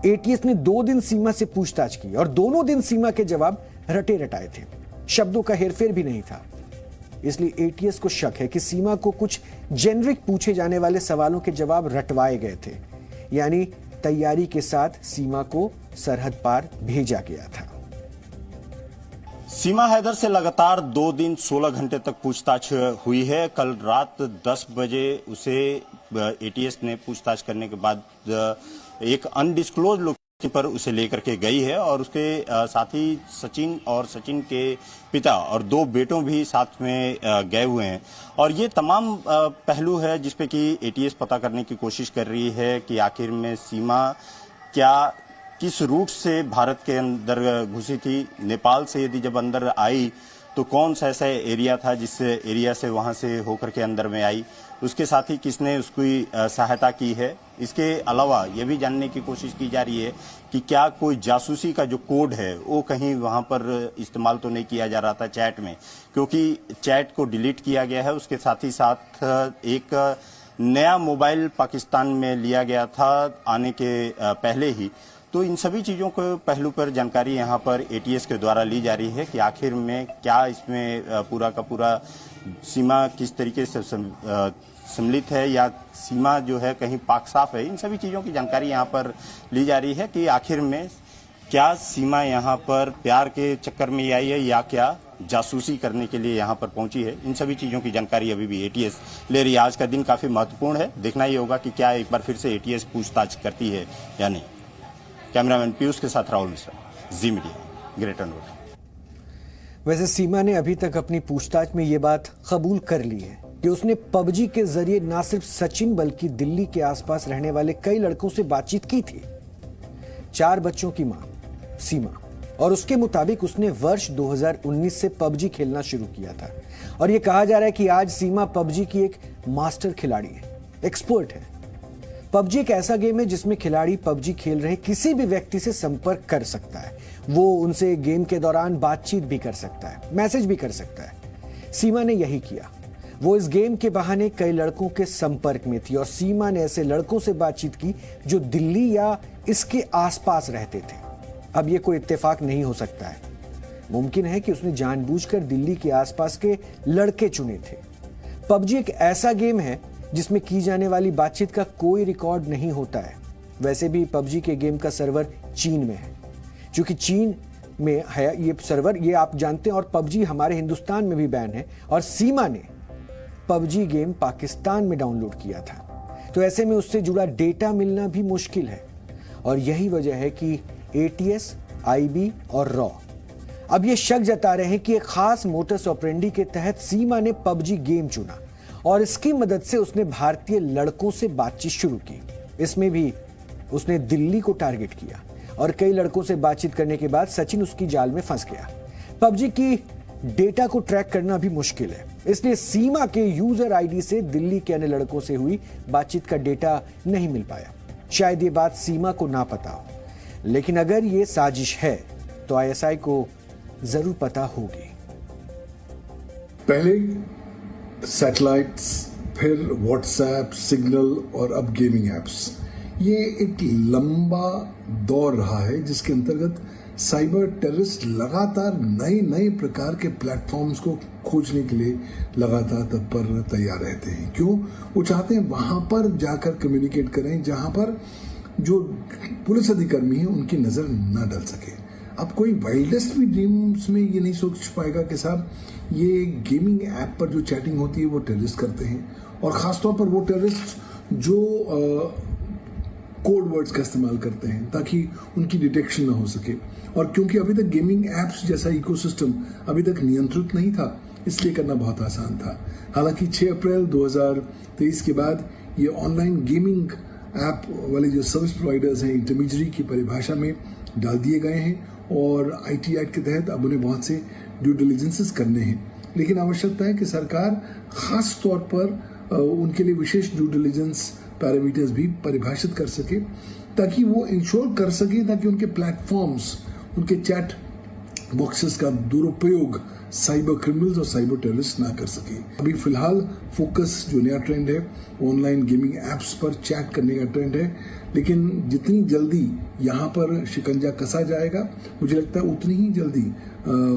ATS ने 2 दिन सीमा से पूछताछ की और दोनों दिन सीमा के जवाब रटे रटाए थे, शब्दों का हेरफेर भी नहीं था। इसलिए एटीएस को शक है कि सीमा को कुछ जेनरिक पूछे जाने वाले सवालों के जवाब रटवाए गए थे, यानी तैयारी के साथ सीमा को सरहद पार भेजा गया था। सीमा हैदर से लगातार 2 दिन 16 घंटे तक पूछताछ हुई है। कल रात 10 बजे उसे एटीएस ने पूछताछ करने के बाद एक अनडिस्क्लोज लोकेशन पर उसे लेकर के गई है और उसके साथ ही सचिन और सचिन के पिता और 2 बेटों भी साथ में गए हुए हैं। और ये तमाम पहलू है जिस पे कि एटीएस पता करने की कोशिश कर रही है कि आखिर में सीमा किस रूट से भारत के अंदर घुसी थी। नेपाल से यदि जब अंदर आई तो कौन सा ऐसा एरिया था जिस एरिया से वहां से होकर के अंदर में आई, उसके साथ ही किसने उसकी सहायता की है। इसके अलावा यह भी जानने की कोशिश की जा रही है कि क्या कोई जासूसी का जो कोड है वो कहीं वहां पर इस्तेमाल तो नहीं किया जा रहा था चैट में, क्योंकि चैट को डिलीट किया गया है। उसके साथ ही साथ एक नया मोबाइल पाकिस्तान में लिया गया था आने के पहले ही। तो इन सभी चीज़ों को पहलू पर जानकारी यहाँ पर एटीएस के द्वारा ली जा रही है कि आखिर में क्या इसमें पूरा का पूरा सीमा किस तरीके से सम्मिलित है या सीमा जो है कहीं पाक साफ है। इन सभी चीज़ों की जानकारी यहाँ पर ली जा रही है कि आखिर में क्या सीमा यहाँ पर प्यार के चक्कर में आई है या क्या जासूसी करने के लिए यहाँ पर पहुंची है। इन सभी चीज़ों की जानकारी अभी भी एटीएस ले रही है। आज का दिन काफ़ी महत्वपूर्ण है, देखना ही होगा कि क्या एक बार फिर से एटीएस पूछताछ करती है या नहीं। कैमरामैन पीयूष के साथ राहुल मिश्रा, जी मीडिया, ग्रेटर नोएडा। वैसे सीमा ने अभी तक अपनी पूछताछ में ये बात कबूल कर ली है कि उसने पबजी के जरिए न सिर्फ सचिन बल्कि दिल्ली के आसपास रहने वाले कई लड़कों से बातचीत की थी। 4 बच्चों की मां सीमा, और उसके मुताबिक उसने वर्ष 2019 से पबजी खेलना शुरू किया था। और यह कहा जा रहा है कि आज सीमा पबजी की एक मास्टर खिलाड़ी है, एक्सपर्ट है। पबजी एक ऐसा गेम है जिसमें खिलाड़ी पबजी खेल रहे किसी भी व्यक्ति से संपर्क कर सकता है। वो उनसे गेम के दौरान बातचीत भी कर सकता है, मैसेज भी कर सकता है। सीमा ने यही किया। वो इस गेम के बहाने कई लड़कों के संपर्क में थी और सीमा ने ऐसे लड़कों से बातचीत की जो दिल्ली या इसके आसपास रहते थे। अब ये कोई इत्तेफाक नहीं हो सकता है। मुमकिन है कि उसने जानबूझकर दिल्ली के आसपास के लड़के चुने थे। पबजी एक ऐसा गेम है जिसमें की जाने वाली बातचीत का कोई रिकॉर्ड नहीं होता है। वैसे भी पबजी के गेम का सर्वर चीन में है, क्योंकि चीन में है ये सर्वर, ये आप जानते हैं। और पबजी हमारे हिंदुस्तान में भी बैन है और सीमा ने पबजी गेम पाकिस्तान में डाउनलोड किया था। तो ऐसे में उससे जुड़ा डेटा मिलना भी मुश्किल है और यही वजह है कि एटीएस, आईबी और रॉ अब ये शक जता रहे हैं कि एक खास मोटस ऑपरेंडी के तहत सीमा ने पबजी गेम चुना और इसकी मदद से उसने भारतीय लड़कों से बातचीत शुरू की। इसमें भी उसने दिल्ली को टारगेट किया और कई लड़कों से बातचीत करने के बाद सचिन उसकी जाल में फंस गया। पबजी की डेटा को ट्रैक करना भी मुश्किल है, इसलिए सीमा के यूजर आईडी से दिल्ली के अन्य लड़कों से हुई बातचीत का डेटा नहीं मिल पाया। शायद ये बात सीमा को ना पता हो, लेकिन अगर ये साजिश है तो आईएसआई को जरूर पता होगी। पहले सैटेलाइट्स, फिर व्हाट्सएप, सिग्नल और अब गेमिंग एप्स। ये एक लंबा दौर रहा है जिसके अंतर्गत साइबर टेररिस्ट लगातार नए नए प्रकार के प्लेटफॉर्म्स को खोजने के लिए लगातार तत्पर तैयार रहते हैं। क्यों? वो चाहते हैं वहां पर जाकर कम्युनिकेट करें जहां पर जो पुलिस अधिकारी हैं उनकी नजर न डल सके। अब कोई वाइल्डेस्ट भी ड्रीम्स में ये नहीं सोच पाएगा कि साहब ये गेमिंग ऐप पर जो चैटिंग होती है वो टेररिस्ट करते हैं, और खासतौर पर वो टेररिस्ट जो कोड वर्ड्स का इस्तेमाल करते हैं ताकि उनकी डिटेक्शन ना हो सके। और क्योंकि अभी तक गेमिंग एप्स जैसा इकोसिस्टम अभी तक नियंत्रित नहीं था, इसलिए करना बहुत आसान था। हालांकि 6 अप्रैल 2023 के बाद ये ऑनलाइन गेमिंग ऐप वाले जो सर्विस प्रोवाइडर्स हैं इंटरमीडियरी की परिभाषा में डाल दिए गए हैं और आईटी एक्ट के तहत अब उन्हें बहुत से ड्यू डिलिजेंसेस करने हैं। लेकिन आवश्यकता है कि सरकार खास तौर पर उनके लिए विशेष ड्यू डिलिजेंस पैरामीटर्स भी परिभाषित कर सके ताकि वो इंश्योर कर सके ताकि उनके प्लेटफॉर्म्स, उनके चैट बॉक्सेस का दुरुपयोग साइबर क्रिमिनल्स और साइबर टेररिस्ट ना कर सके। अभी फिलहाल फोकस जो नया ट्रेंड है ऑनलाइन गेमिंग एप्स पर चैट करने का ट्रेंड है, लेकिन जितनी जल्दी यहाँ पर शिकंजा कसा जाएगा, मुझे लगता है उतनी ही जल्दी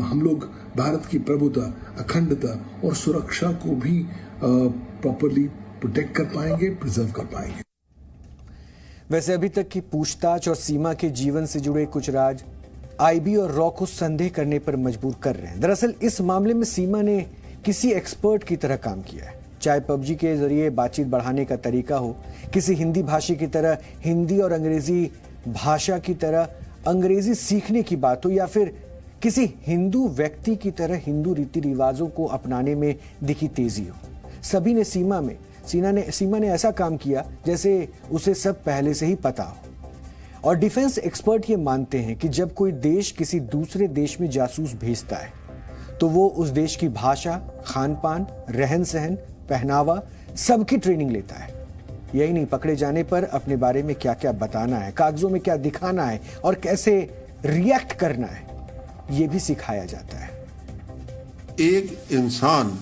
हम लोग भारत की प्रभुता, अखंडता और सुरक्षा को भी प्रॉपरली प्रोटेक्ट कर पाएंगे, प्रिजर्व कर पाएंगे। वैसे अभी तक की पूछताछ और सीमा के जीवन से जुड़े कुछ राज आईबी और रॉ को संदेह करने पर मजबूर कर रहे हैं। दरअसल इस मामले में सीमा ने किसी एक्सपर्ट की तरह काम किया है। चाहे पबजी के जरिए बातचीत बढ़ाने का तरीका हो, किसी हिंदी भाषी की तरह हिंदी और अंग्रेजी भाषा की तरह अंग्रेजी सीखने की बात हो, या फिर किसी हिंदू व्यक्ति की तरह हिंदू रीति रिवाजों को अपनाने में दिखी तेजी हो, सभी ने सीमा ने ऐसा काम किया जैसे उसे सब पहले से ही पता हो। और डिफेंस एक्सपर्ट ये मानते हैं कि जब कोई देश किसी दूसरे देश में जासूस भेजता है तो वो उस देश की भाषा, खान पान, रहन सहन, पहनावा सबकी ट्रेनिंग लेता है। यही नहीं, पकड़े जाने पर अपने बारे में क्या क्या बताना है, कागजों में क्या दिखाना है और कैसे रिएक्ट करना है, ये भी सिखाया जाता है। एक इंसान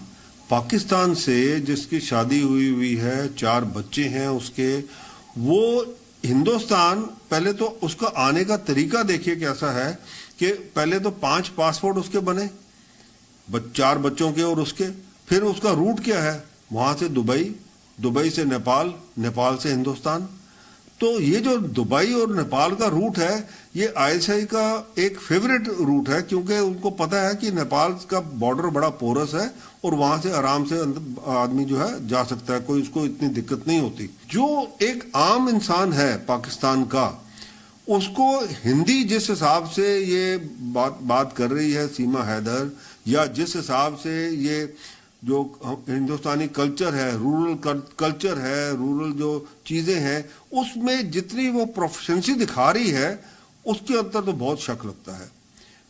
पाकिस्तान से जिसकी शादी हुई है, 4 बच्चे हैं उसके, वो हिंदुस्तान, पहले तो उसका आने का तरीका देखिए कैसा है कि पहले तो 5 पासपोर्ट उसके बने 4 बच्चों के और उसके, फिर उसका रूट क्या है, वहां से दुबई, दुबई से नेपाल, नेपाल से हिंदुस्तान। तो ये जो दुबई और नेपाल का रूट है, ये आईएसआई का एक फेवरेट रूट है, क्योंकि उनको पता है कि नेपाल का बॉर्डर बड़ा पोरस है और वहां से आराम से आदमी जो है जा सकता है, कोई उसको इतनी दिक्कत नहीं होती। जो एक आम इंसान है पाकिस्तान का, उसको हिंदी जिस हिसाब से ये बात कर रही है सीमा हैदर, या जिस हिसाब से ये जो हिंदुस्तानी कल्चर है, रूरल कल्चर है, रूरल जो चीजें हैं, उसमें जितनी वो प्रोफिशिएंसी दिखा रही है, उसके अंदर तो बहुत शक लगता है।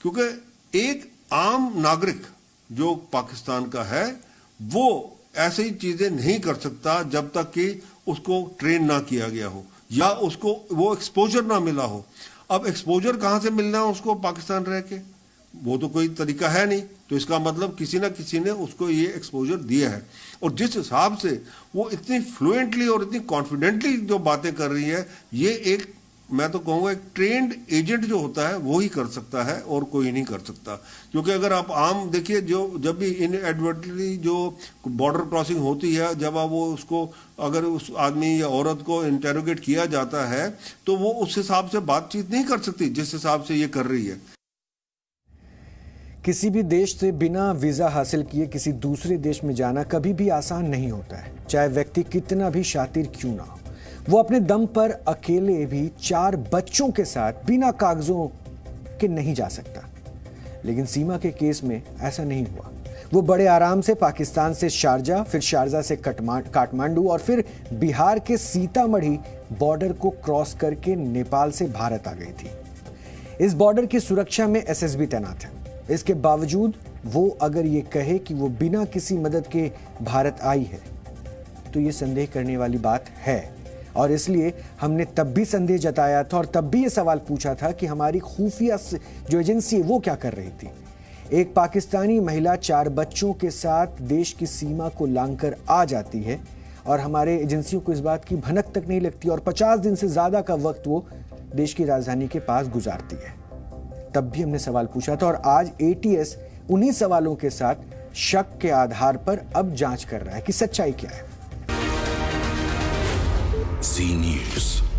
क्योंकि एक आम नागरिक जो पाकिस्तान का है, वो ऐसी चीजें नहीं कर सकता जब तक कि उसको ट्रेन ना किया गया हो या उसको वो एक्सपोजर ना मिला हो। अब एक्सपोजर कहां से मिलना है उसको पाकिस्तान रह के, वो तो कोई तरीका है नहीं। तो इसका मतलब किसी ना किसी ने उसको ये एक्सपोजर दिया है। और जिस हिसाब से वो इतनी फ्लुएंटली और इतनी कॉन्फिडेंटली जो बातें कर रही है, ये एक, मैं तो कहूँगा, एक ट्रेंड एजेंट जो होता है वो ही कर सकता है और कोई नहीं कर सकता। क्योंकि अगर आप आम देखिए, जो जब भी इनएडवर्टेंटली जो बॉर्डर क्रॉसिंग होती है, जब आप वो उसको, अगर उस आदमी या औरत को इंटेरोगेट किया जाता है, तो वो उस हिसाब से बातचीत नहीं कर सकती जिस हिसाब से ये कर रही है। किसी भी देश से बिना वीजा हासिल किए किसी दूसरे देश में जाना कभी भी आसान नहीं होता है, चाहे व्यक्ति कितना भी शातिर क्यों ना हो। वो अपने दम पर अकेले भी 4 बच्चों के साथ बिना कागजों के नहीं जा सकता। लेकिन सीमा के केस में ऐसा नहीं हुआ। वो बड़े आराम से पाकिस्तान से शारजा, फिर शारजा से काठमांडू और फिर बिहार के सीतामढ़ी बॉर्डर को क्रॉस करके नेपाल से भारत आ गई थी। इस बॉर्डर की सुरक्षा में एसएसबी तैनात है। इसके बावजूद वो अगर ये कहे कि वो बिना किसी मदद के भारत आई है, तो ये संदेह करने वाली बात है। और इसलिए हमने तब भी संदेह जताया था और तब भी ये सवाल पूछा था कि हमारी खुफिया जो एजेंसी है वो क्या कर रही थी। एक पाकिस्तानी महिला 4 बच्चों के साथ देश की सीमा को लांघकर आ जाती है और हमारे एजेंसियों को इस बात की भनक तक नहीं लगती, और 50 दिन से ज्यादा का वक्त वो देश की राजधानी के पास गुजारती है। तब भी हमने सवाल पूछा था और आज एटीएस उन्हीं सवालों के साथ शक के आधार पर अब जांच कर रहा है कि सच्चाई क्या है। जी न्यूज़।